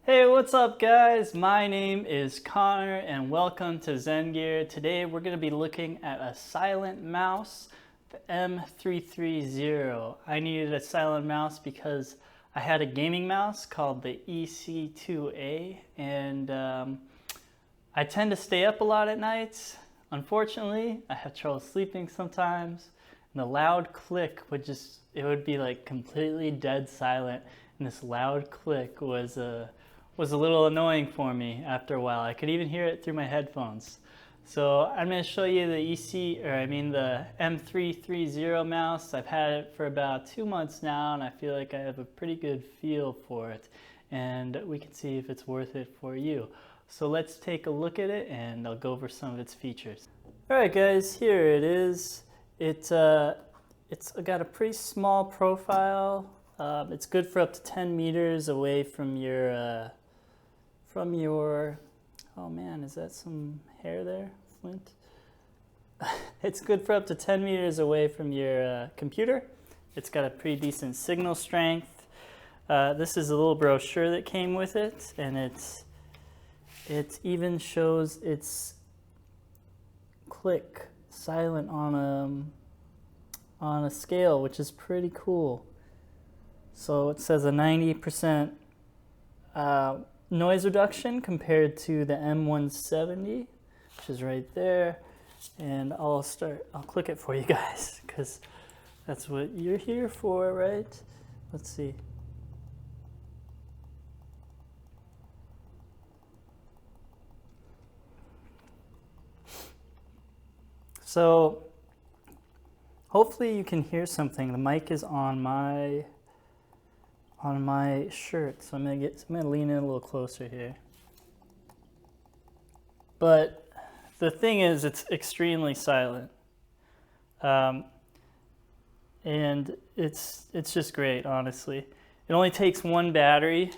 Hey, what's up guys? My name is Connor and welcome to Zen Gear. Today we're going to be looking at a silent mouse, the M330. I needed a silent mouse because I had a gaming mouse called the EC2A and I tend to stay up a lot at nights. Unfortunately, I have trouble sleeping sometimes and the loud click would be like completely dead silent, and this loud click was a little annoying for me after a while. I could even hear it through my headphones. So I'm going to show you the M330 mouse. I've had it for about 2 months now and I feel like I have a pretty good feel for it, and we can see if it's worth it for you. So let's take a look at it and I'll go over some of its features. Alright guys, here it is. It's got a pretty small profile. It's good for up to 10 meters away from your oh man, is that some hair there, Flint? It's good for up to 10 meters away from your computer. It's got a pretty decent signal strength. This is a little brochure that came with it, and it even shows its click silent on a scale, which is pretty cool. So it says a 90% noise reduction compared to the M170, which is right there. And I'll click it for you guys because that's what you're here for, right? Let's see. So hopefully you can hear something. The mic is on my shirt, so I'm gonna lean in a little closer here. But the thing is, it's extremely silent, and it's just great. Honestly, it only takes one battery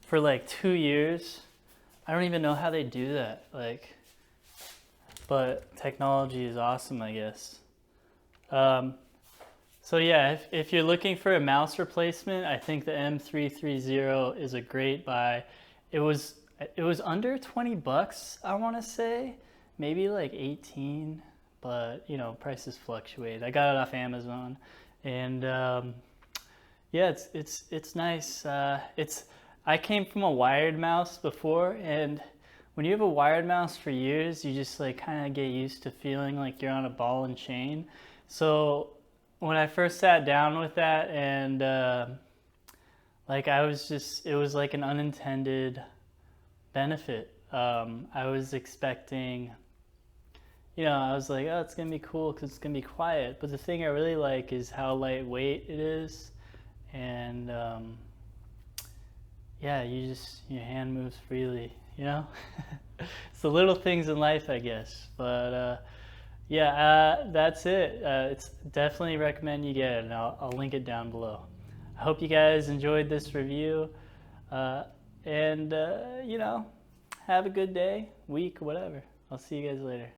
for like 2 years. I don't even know how they do that. But technology is awesome, I guess. So yeah, if you're looking for a mouse replacement, I think the M330 is a great buy. It was under 20 bucks, I want to say, maybe like 18, but you know, prices fluctuate. I got it off Amazon, and yeah, it's nice. I came from a wired mouse before, and when you have a wired mouse for years, you just like kind of get used to feeling like you're on a ball and chain. So when I first sat down with that, and it was like an unintended benefit. I was expecting, I was like, oh, it's gonna be cool because it's gonna be quiet. But the thing I really like is how lightweight it is, and yeah, your hand moves freely, It's the little things in life, I guess. But yeah, that's it. It's definitely recommend you get it, and I'll link it down below. I hope you guys enjoyed this review, and have a good day, week, whatever. I'll see you guys later.